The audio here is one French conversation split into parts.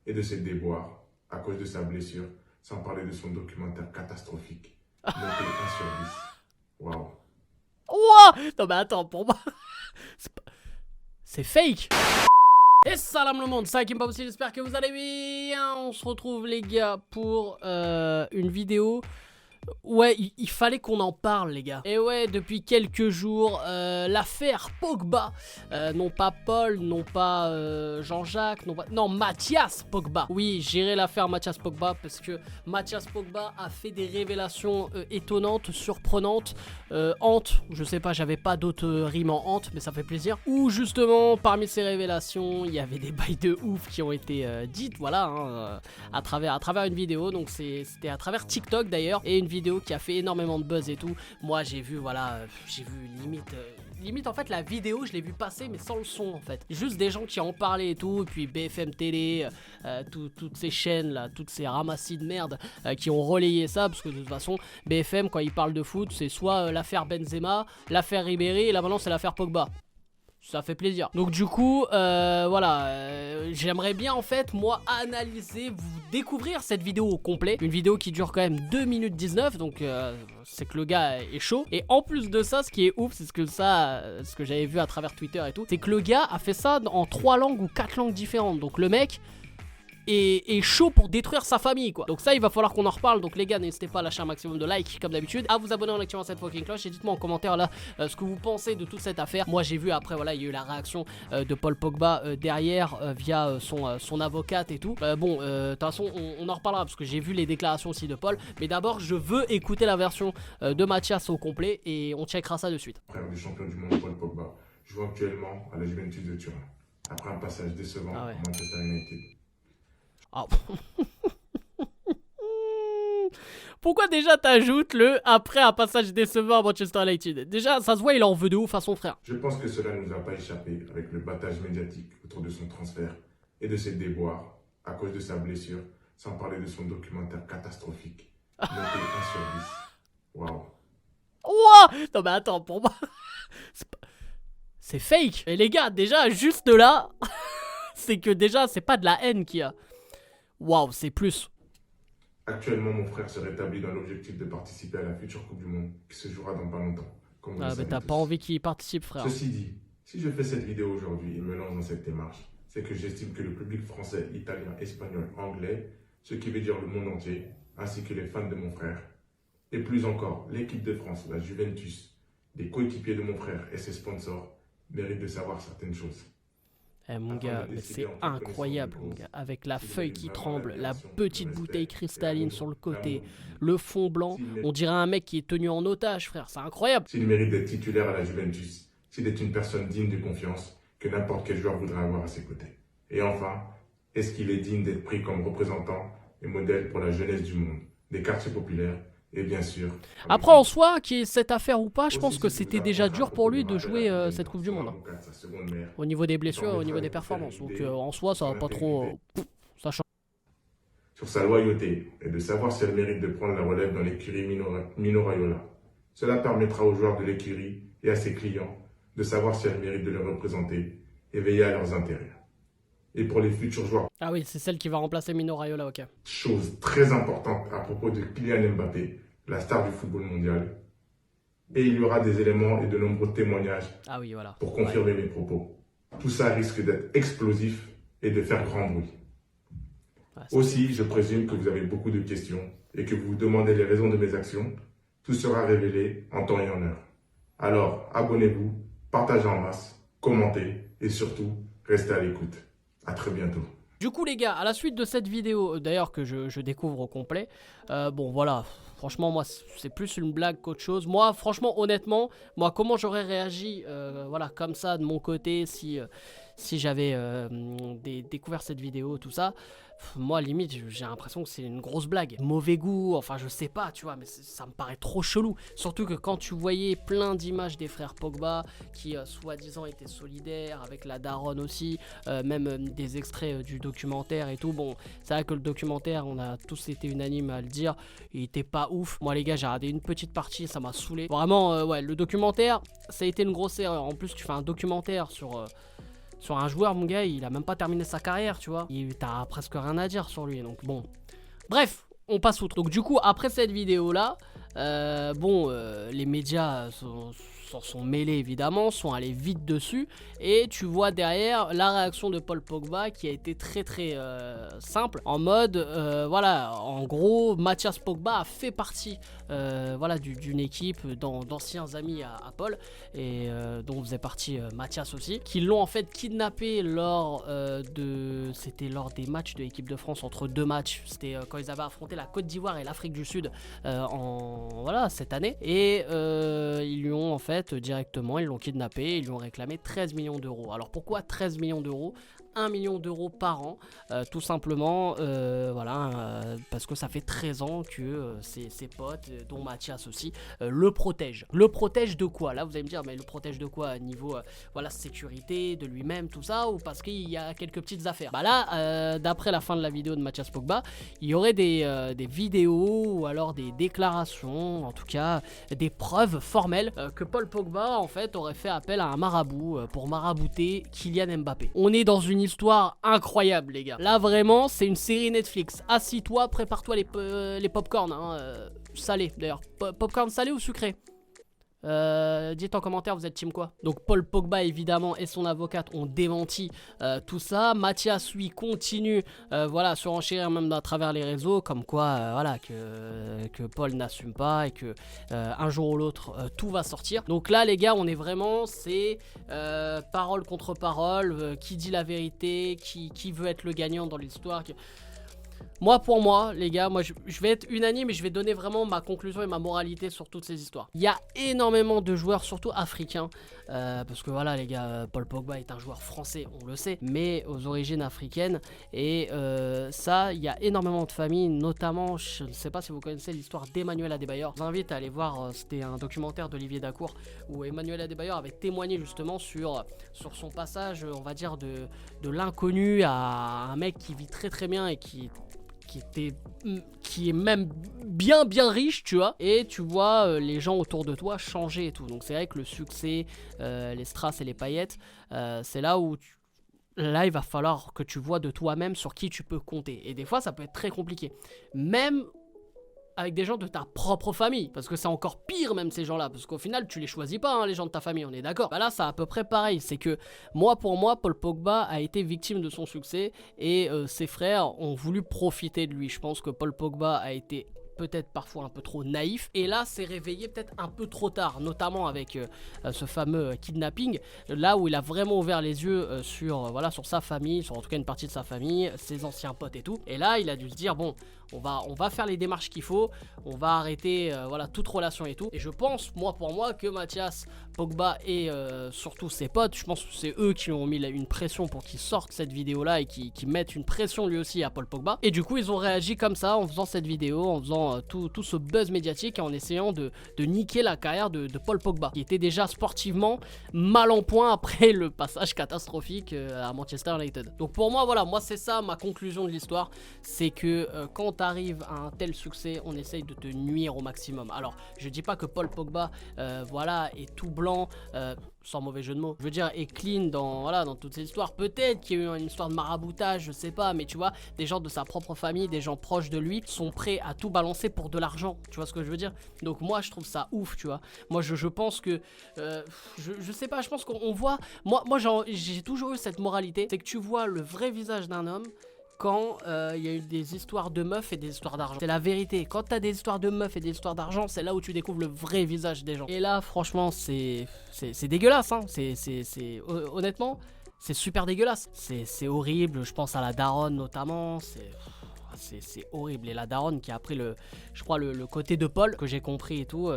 et de ses déboires à cause de sa blessure, sans parler de son documentaire catastrophique, noté 1/10. Waouh. Ouah. Non mais attends, pour moi, c'est pas- c'est fake. Et salam le monde, c'est Hakim Babou, j'espère que vous allez bien. On se retrouve les gars pour une vidéo. Ouais, il fallait qu'on en parle les gars. Et ouais, depuis quelques jours, l'affaire Pogba, non pas Paul, non pas Jean-Jacques, non Mathias Pogba. Oui, j'irai l'affaire Mathias Pogba parce que Mathias Pogba a fait des révélations étonnantes, surprenantes, hante, je sais pas, j'avais pas d'autres rimes en hante, mais ça fait plaisir. Où justement, parmi ces révélations, il y avait des bails de ouf qui ont été dites, voilà, hein, à travers une vidéo. Donc c'était à travers TikTok d'ailleurs, et une vidéo qui a fait énormément de buzz et tout. Moi j'ai vu, voilà, j'ai vu limite en fait la vidéo je l'ai vu passer mais sans le son en fait. Juste des gens qui en parlaient et tout, et puis BFM Télé, toutes ces chaînes là, toutes ces ramassis de merde qui ont relayé ça, parce que de toute façon BFM quand ils parlent de foot c'est soit l'affaire Benzema, l'affaire Ribéry, et là maintenant c'est l'affaire Pogba. Ça fait plaisir. Donc du coup, voilà, j'aimerais bien en fait, moi, analyser, vous découvrir cette vidéo au complet. Une vidéo qui dure quand même 2 minutes 19, donc c'est que le gars est chaud. Et en plus de ça, ce qui est ouf, c'est ce que j'avais vu à travers Twitter et tout, c'est que le gars a fait ça en 3 langues ou 4 langues différentes. Donc le mec est chaud pour détruire sa famille quoi. Donc ça il va falloir qu'on en reparle. Donc les gars, n'hésitez pas à lâcher un maximum de likes comme d'habitude, à vous abonner en activant cette fucking cloche, et dites-moi en commentaire là ce que vous pensez de toute cette affaire. Moi j'ai vu après, voilà, il y a eu la réaction de Paul Pogba derrière via son avocate et tout. Bon, de toute façon on en reparlera parce que j'ai vu les déclarations aussi de Paul, mais d'abord je veux écouter la version de Mathias au complet et on checkera ça de suite. Frère du champion du monde Paul Pogba joue actuellement à la Juventus de Turin, après un passage décevant Ah ouais. à Manchester United. Ah. Pourquoi déjà t'ajoutes le après un passage décevant à Manchester United? Déjà, ça se voit, il en veut de ouf à son frère. Je pense que cela ne nous a pas échappé avec le battage médiatique autour de son transfert et de ses déboires à cause de sa blessure, sans parler de son documentaire catastrophique, noté 1/10. Waouh. Ouah. Non mais attends, pour moi, c'est fake. Et les gars, déjà, juste là, c'est que déjà, c'est pas de la haine qu'il y a. Waouh, c'est plus. Actuellement, mon frère se rétablit dans l'objectif de participer à la future Coupe du Monde qui se jouera dans pas longtemps, comme vous le Ah mais savez t'as tous. pas envie qu'il y participe, frère. Ceci dit, si je fais cette vidéo aujourd'hui et me lance dans cette démarche, c'est que j'estime que le public français, italien, espagnol, anglais, ce qui veut dire le monde entier, ainsi que les fans de mon frère, et plus encore l'équipe de France, la Juventus, les coéquipiers de mon frère et ses sponsors, méritent de savoir certaines choses. Eh mon gars, mais c'est incroyable mon gars. Avec la feuille qui tremble, la petite bouteille cristalline sur le côté, le fond blanc, on dirait un mec qui est tenu en otage, frère, c'est incroyable. S'il mérite d'être titulaire à la Juventus, s'il est une personne digne de confiance que n'importe quel joueur voudrait avoir à ses côtés. Et enfin, est-ce qu'il est digne d'être pris comme représentant et modèle pour la jeunesse du monde, des quartiers populaires et bien sûr... Après en soi, qu'il y ait cette affaire ou pas, je pense que c'était déjà dur pour lui de jouer cette Coupe du Monde. Hein. Au niveau des blessures et au niveau des performances. Donc en soi, ça va pas trop... ça change. Sur sa loyauté et de savoir si elle mérite de prendre la relève dans l'écurie Mino Raiola. Cela permettra aux joueurs de l'écurie et à ses clients de savoir si elle mérite de les représenter et veiller à leurs intérêts. Et pour les futurs joueurs, ah oui, c'est celle qui va remplacer Mino Raiola, ok. chose très importante à propos de Kylian Mbappé, la star du football mondial. Et il y aura des éléments et de nombreux témoignages Ah oui, voilà. pour confirmer mes propos. Tout ça risque d'être explosif et de faire grand bruit. Ouais, Aussi, je présume que vous avez beaucoup de questions et que vous vous demandez les raisons de mes actions. Tout sera révélé en temps et en heure. Alors, abonnez-vous, partagez en masse, commentez et surtout, restez à l'écoute. À très bientôt. Du coup les gars, à la suite de cette vidéo, d'ailleurs que je découvre au complet, bon voilà, franchement moi c'est plus une blague qu'autre chose. Moi franchement honnêtement, moi comment j'aurais réagi voilà comme ça de mon côté si j'avais découvert cette vidéo, tout ça. Moi limite j'ai l'impression que c'est une grosse blague, mauvais goût, enfin je sais pas tu vois, mais ça me paraît trop chelou. Surtout que quand tu voyais plein d'images des frères Pogba qui soi-disant étaient solidaires avec la daronne aussi, même des extraits du documentaire et tout. Bon c'est vrai que le documentaire, on a tous été unanimes à le dire, il était pas ouf. Moi les gars j'ai regardé une petite partie, ça m'a saoulé. Vraiment ouais, le documentaire ça a été une grosse erreur. En plus tu fais un documentaire sur Sur un joueur, mon gars, il a même pas terminé sa carrière, tu vois. T'as presque rien à dire sur lui, donc bon. Bref, on passe outre. Donc du coup, après cette vidéo-là, les médias s'en sont mêlés évidemment, sont allés vite dessus. Et tu vois derrière la réaction de Paul Pogba qui a été très simple. En mode, voilà, en gros, Mathias Pogba a fait partie voilà, d'une équipe d'anciens amis à Paul. Et dont faisait partie Mathias aussi. Qui l'ont en fait kidnappé c'était lors des matchs de l'équipe de France, entre deux matchs. C'était quand ils avaient affronté la Côte d'Ivoire et l'Afrique du Sud voilà, cette année. Et ils lui ont en fait directement, ils l'ont kidnappé, ils lui ont réclamé 13 millions d'euros. Alors pourquoi 13 millions d'euros ? 1 million d'euros par an, tout simplement, voilà, parce que ça fait 13 ans que ses potes, dont Mathias aussi, le protègent. Le protège de quoi? Là, vous allez me dire, mais le protège de quoi? Niveau, voilà, sécurité, de lui-même, tout ça, ou parce qu'il y a quelques petites affaires? Bah là, d'après la fin de la vidéo de Mathias Pogba, il y aurait des vidéos, ou alors des déclarations, en tout cas, des preuves formelles, que Paul Pogba, en fait, aurait fait appel à un marabout pour marabouter Kylian Mbappé. On est dans une histoire incroyable, les gars. Là, vraiment, c'est une série Netflix. Assis-toi, prépare-toi les popcorn, hein, salés d'ailleurs. Popcorn salé ou sucré? Dites en commentaire, vous êtes team quoi? Donc Paul Pogba évidemment et son avocate ont démenti tout ça. Mathias lui continue voilà, à surenchérir même à travers les réseaux, comme quoi voilà, que Paul n'assume pas et que un jour ou l'autre tout va sortir. Donc là les gars, on est vraiment, c'est parole contre parole, qui dit la vérité, qui veut être le gagnant dans l'histoire. Moi, pour moi, les gars, moi je vais être unanime et je vais donner vraiment ma conclusion et ma moralité sur toutes ces histoires. Il y a énormément de joueurs, surtout africains, parce que voilà les gars, Paul Pogba est un joueur français, on le sait, mais aux origines africaines. Et ça, il y a énormément de familles, notamment, je ne sais pas si vous connaissez l'histoire d'Emmanuel Adebayor. Je vous invite à aller voir, c'était un documentaire d'Olivier Dacour, où Emmanuel Adebayor avait témoigné justement sur son passage, on va dire, de l'inconnu à un mec qui vit très bien et qui est même bien riche, tu vois, et tu vois les gens autour de toi changer et tout. Donc c'est vrai que le succès, les strass et les paillettes, c'est là où là il va falloir que tu vois de toi-même sur qui tu peux compter. Et des fois ça peut être très compliqué, même avec des gens de ta propre famille, parce que c'est encore pire même ces gens-là, parce qu'au final tu les choisis pas, hein, les gens de ta famille, on est d'accord. Bah là c'est à peu près pareil, c'est que pour moi Paul Pogba a été victime de son succès et ses frères ont voulu profiter de lui. Je pense que Paul Pogba a été peut-être parfois un peu trop naïf, et là c'est réveillé peut-être un peu trop tard, notamment avec ce fameux kidnapping, là où il a vraiment ouvert les yeux sur voilà, sur sa famille, sur en tout cas une partie de sa famille, ses anciens potes et tout. Et là il a dû se dire bon, on va faire les démarches qu'il faut, on va arrêter voilà, toute relation et tout. Et je pense, pour moi, que Mathias Pogba et surtout ses potes, je pense que c'est eux qui ont mis une pression pour qu'il sorte cette vidéo là et qui mettent une pression lui aussi à Paul Pogba. Et du coup ils ont réagi comme ça en faisant cette vidéo, en faisant tout ce buzz médiatique et en essayant de niquer la carrière de Paul Pogba, qui était déjà sportivement mal en point après le passage catastrophique à Manchester United. Donc pour moi, voilà, c'est ça ma conclusion de l'histoire, c'est que quand t'arrives à un tel succès, on essaye de te nuire au maximum. Alors je dis pas que Paul Pogba voilà, est tout blanc, sans mauvais jeu de mots, je veux dire, est clean dans toutes ces histoires. Peut-être qu'il y a eu une histoire de maraboutage, je sais pas, mais tu vois, des gens de sa propre famille, des gens proches de lui sont prêts à tout balancer pour de l'argent, tu vois ce que je veux dire. Donc moi je trouve ça ouf, tu vois. Moi je pense que je sais pas, je pense qu'on voit, moi j'ai toujours eu cette moralité, c'est que tu vois le vrai visage d'un homme quand il y a eu des histoires de meufs et des histoires d'argent. C'est la vérité. Quand t'as des histoires de meufs et des histoires d'argent, c'est là où tu découvres le vrai visage des gens. Et là, franchement, c'est dégueulasse, hein. Honnêtement, c'est super dégueulasse. C'est horrible. Je pense à la daronne notamment. C'est horrible. Et la daronne qui a pris je crois le côté de Paul, que j'ai compris et tout.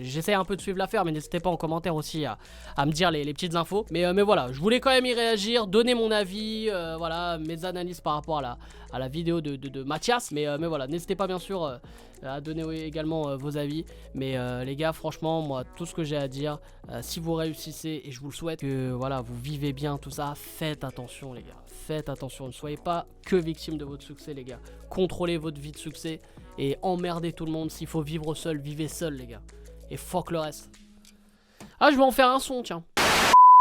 J'essaie un peu de suivre l'affaire, mais n'hésitez pas en commentaire aussi à me dire les petites infos. Mais voilà, je voulais quand même y réagir, donner mon avis, voilà, mes analyses par rapport à la vidéo de Mathias. Mais voilà, n'hésitez pas bien sûr à donner également vos avis. Mais les gars, franchement, moi, tout ce que j'ai à dire, si vous réussissez, et je vous le souhaite, que voilà, vous vivez bien tout ça, faites attention les gars. Faites attention, ne soyez pas que victime de votre succès les gars. Contrôlez votre vie de succès et emmerdez tout le monde. S'il faut vivre seul, vivez seul les gars. Et fuck le reste. Ah, je vais en faire un son, tiens.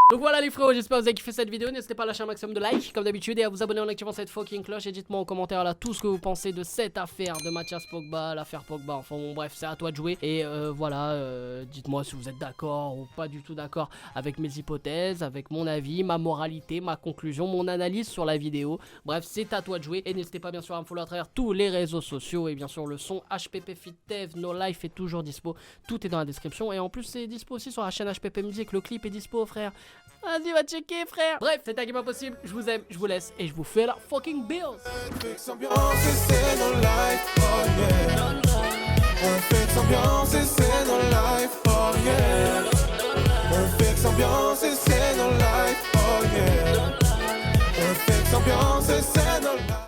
Donc voilà les frérots, j'espère que vous avez kiffé cette vidéo. N'hésitez pas à lâcher un maximum de likes comme d'habitude et à vous abonner en activant cette fucking cloche. Et dites-moi en commentaire là tout ce que vous pensez de cette affaire de Mathias Pogba, l'affaire Pogba. Enfin bon bref, c'est à toi de jouer. Et voilà, dites-moi si vous êtes d'accord ou pas du tout d'accord avec mes hypothèses, avec mon avis, ma moralité, ma conclusion, mon analyse sur la vidéo. Bref, c'est à toi de jouer. Et n'hésitez pas bien sûr à me follow à travers tous les réseaux sociaux. Et bien sûr le son HPP Fit Dev, No Life est toujours dispo. Tout est dans la description. Et en plus c'est dispo aussi sur la chaîne HPP Music. Le clip est dispo frère. Vas-y, va checker, frère. Bref, c'était Game Impossible. Je vous aime, je vous laisse et je vous fais la fucking bills. On fait ambiance, c'est nos lives, oh yeah. On fait ambiance.